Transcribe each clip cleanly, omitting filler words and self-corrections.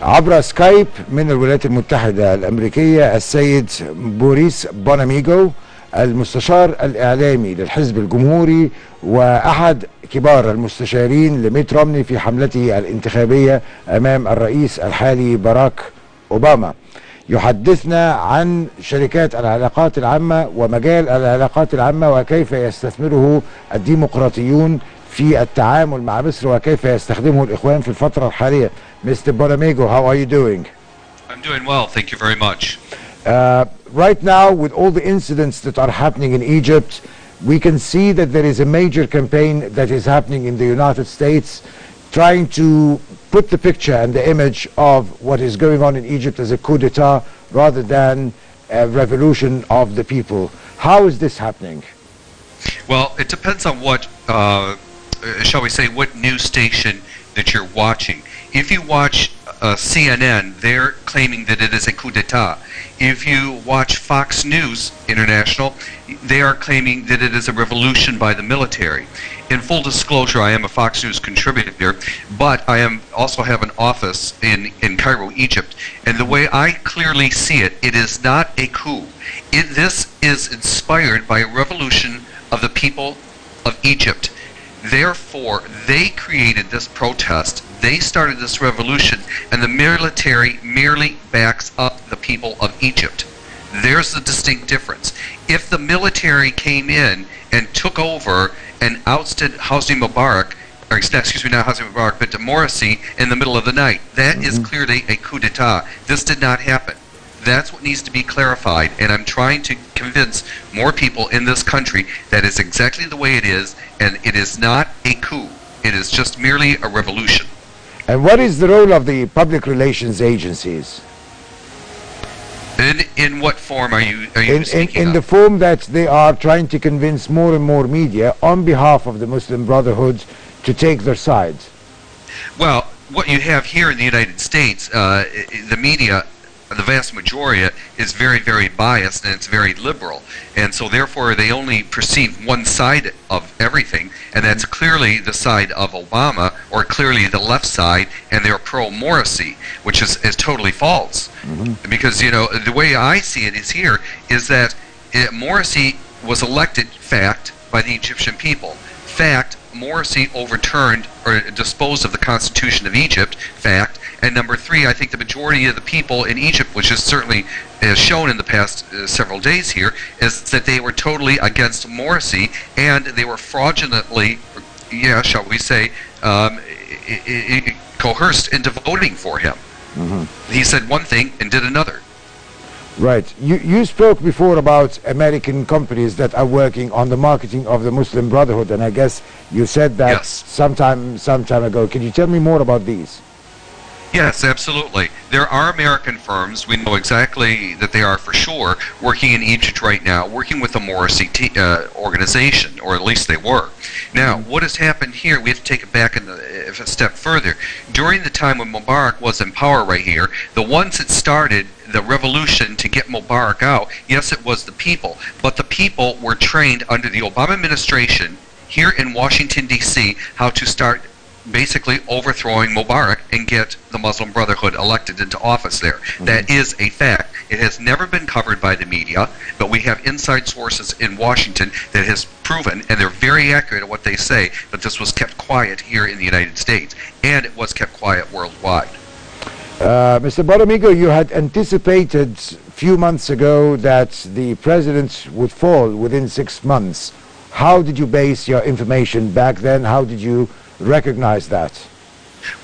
عبر سكايب من الولايات المتحدة الأمريكية السيد بوريس بوناميغو، المستشار الإعلامي للحزب الجمهوري وأحد كبار المستشارين لميت رومني في حملته الانتخابية أمام الرئيس الحالي باراك اوباما. يحدثنا عن شركات العلاقات العامة ومجال العلاقات العامة وكيف يستثمره الديمقراطيون في التعامل مع مصر وكيف يستخدمه الإخوان في الفترة الحالية. Mr. Bonamigo, how are you doing? I'm doing well, thank you very much. Right now, with all the incidents that are happening in Egypt, we can see that there is a major campaign that is happening in the United States trying to put the picture and the image of what is going on in Egypt as a coup d'etat rather than a revolution of the people. How is this happening? Well, it depends on what, shall we say, what news station that you're watching. If you watch CNN, they're claiming that it is a coup d'etat. If you watch Fox News International, they are claiming that it is a revolution by the military. In full disclosure, I am a Fox News contributor, but I also have an office in Cairo, Egypt. And the way I clearly see it, it is not a coup. This is inspired by a revolution of the people of Egypt. Therefore, they created this protest, they started this revolution, and the military merely backs up the people of Egypt. There's the distinct difference. If the military came in and took over and ousted Hosni Mubarak, or excuse me, not Hosni Mubarak, but Morsi in the middle of the night, that is clearly a coup d'etat. This did not happen. That's what needs to be clarified, and I'm trying to convince more people in this country that is exactly the way it is, and it is not a coup. It is just merely a revolution. And what is the role of the public relations agencies? In what form are you speaking in of? the form that they are trying to convince more and more media on behalf of the Muslim Brotherhood to take their side? Well, what you have here in the United States, the media, the vast majority is very, very biased, and it's very liberal, and so therefore they only perceive one side of everything, and that's clearly the side of Obama, or clearly the left side, and they're pro-Morsi, which is totally false. Because, you know, the way I see it is that Morsi was elected, fact, by the Egyptian people. Fact, Morsi overturned or disposed of the Constitution of Egypt, fact. And number three, I think the majority of the people in Egypt, which is certainly shown in the past several days here, is that they were totally against Morsi, and they were fraudulently, shall we say, coerced into voting for him. He said one thing and did another. Right. You spoke before about American companies that are working on the marketing of the Muslim Brotherhood, and I guess you said that Yes. some time ago. Can you tell me more about these? Yes, absolutely. There are American firms, we know exactly that they are for sure, working in Egypt right now, working with the Morsi organization, or at least they were. Now, what has happened here, we have to take it back a step further. During the time when Mubarak was in power right here, the ones that started the revolution to get Mubarak out, yes, it was the people, but the people were trained under the Obama administration here in Washington, D.C., how to start basically overthrowing Mubarak and get the Muslim Brotherhood elected into office there. That is a fact. It has never been covered by the media, but we have inside sources in Washington that has proven, and they're very accurate at what they say, that this was kept quiet here in the United States, and it was kept quiet worldwide. Mr. Bonamigo, you had anticipated a few months ago that the president would fall within 6 months. How did you base your information back then? How did you recognize that?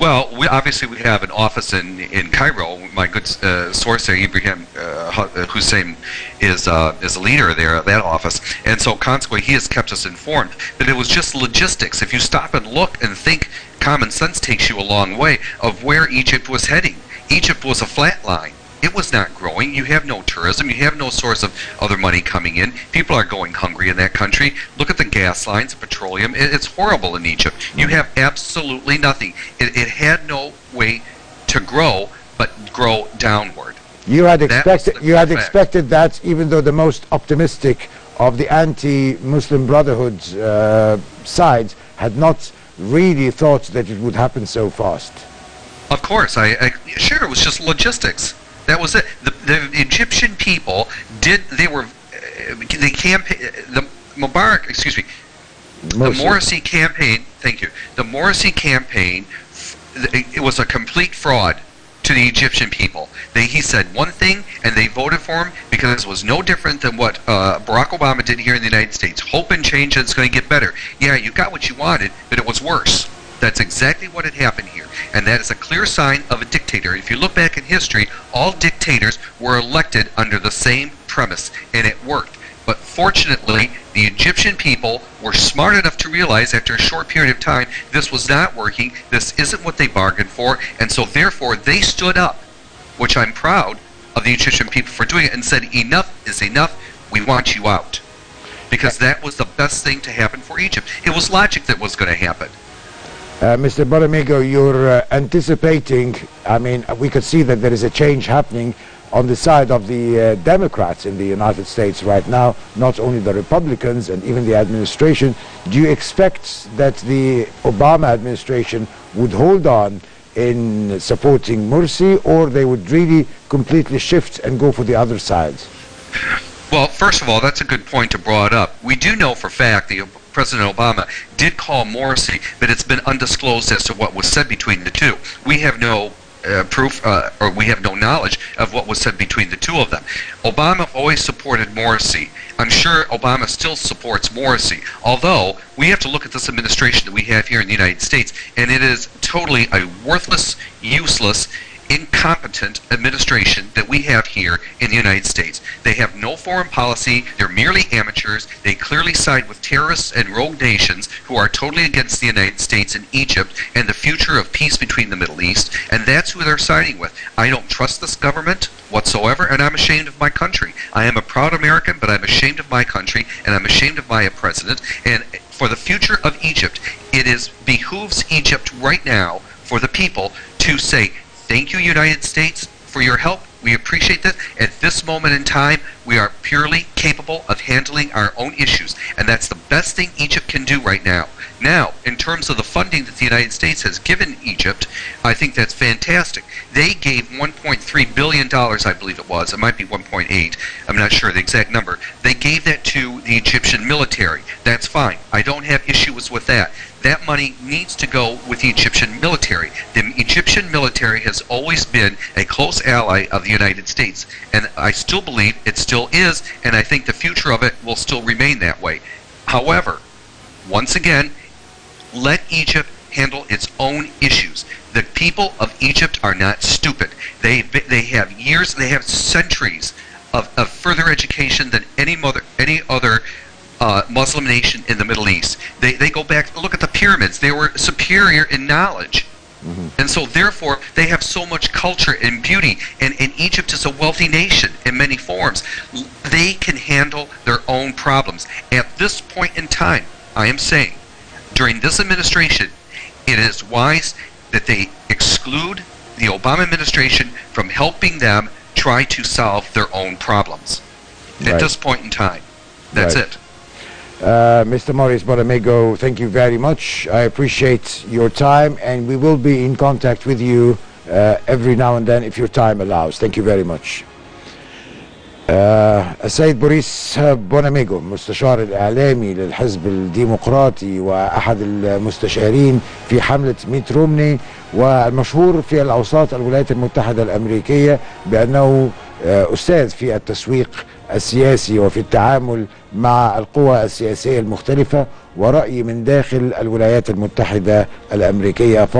Well, obviously we have an office in Cairo. My good source there, Ibrahim Hussein, is a leader there at that office, and so consequently he has kept us informed. But it was just logistics. If you stop and look and think, common sense takes you a long way of where Egypt was heading. Egypt was a flat line. It was not growing. You have no tourism. You have no source of other money coming in. People are going hungry in that country. Look at the gas lines, petroleum. It's horrible in Egypt. You have absolutely nothing. It had no way to grow, but grow downward. You had expected that, even though the most optimistic of the anti-Muslim Brotherhood sides had not really thought that it would happen so fast. Of course, sure, it was just logistics. That was it. The Egyptian people they campaign, the Mubarak, excuse me, the Morsi campaign, thank you, the Morsi campaign, it was a complete fraud to the Egyptian people. He said one thing and they voted for him because it was no different than what Barack Obama did here in the United States. Hope and change, and it's going to get better. Yeah, you got what you wanted, but it was worse. That's exactly what had happened here. And that is a clear sign of a dictator. If you look back in history, all dictators were elected under the same premise, and it worked. But fortunately, the Egyptian people were smart enough to realize after a short period of time this was not working, this isn't what they bargained for, and so therefore they stood up, which I'm proud of the Egyptian people for doing it, and said enough is enough, we want you out. Because that was the best thing to happen for Egypt. It was logic that was going to happen. Mr. Bonamigo, you're anticipating, I mean, we could see that there is a change happening on the side of the Democrats in the United States right now, not only the Republicans and even the administration. Do you expect that the Obama administration would hold on in supporting Morsi, or they would really completely shift and go for the other side? Well, first of all, that's a good point to brought up. We do know for fact President Obama did call Morsi, but it's been undisclosed as to what was said between the two. We have no proof, or we have no knowledge of what was said between the two of them. Obama always supported Morsi. I'm sure Obama still supports Morsi, although we have to look at this administration that we have here in the United States, and it is totally a worthless, useless, incompetent administration that we have here in the United States. They have no foreign policy, they're merely amateurs, they clearly side with terrorists and rogue nations who are totally against the United States and Egypt and the future of peace between the Middle East, and that's who they're siding with. I don't trust this government whatsoever, and I'm ashamed of my country. I am a proud American, but I'm ashamed of my country, and I'm ashamed of my president, and for the future of Egypt, it behooves Egypt right now for the people to say, thank you, United States, for your help. We appreciate that. At this moment in time, we are purely capable of handling our own issues, and that's the best thing Egypt can do right now. Now, in terms of the funding that the United States has given Egypt, I think that's fantastic. They gave $1.3 billion, I believe it was. It might be 1.8. I'm not sure the exact number. They gave that to the Egyptian military. That's fine. I don't have issues with that. That money needs to go with the Egyptian military. The Egyptian military has always been a close ally of the United States, and I still believe it still is, and I think the future of it will still remain that way. However, once again, let Egypt handle its own issues. The people of Egypt are not stupid. They have years, they have centuries of further education than any other Muslim nation in the Middle East. They go back, look at the pyramids. They were superior in knowledge. Mm-hmm. And so therefore they have so much culture and beauty, and Egypt is a wealthy nation in many forms. They can handle their own problems. At this point in time, I am saying, during this administration, it is wise that they exclude the Obama administration from helping them try to solve their own problems. Right. At this point in time. That's right. It. Mr. Maurice Bonamigo, thank you very much. I appreciate your time, and we will be in contact with you every now and then if your time allows. Thank you very much. السيد بوريس بوناميجو، مستشار الإعلامي للحزب الديمقراطي وأحد المستشارين في حملة ميت رومني، والمشهور في الأوساط الولايات المتحدة الأمريكية بأنه أستاذ في التسويق السياسي وفي التعامل مع القوى السياسية المختلفة، ورأي من داخل الولايات المتحدة الأمريكية.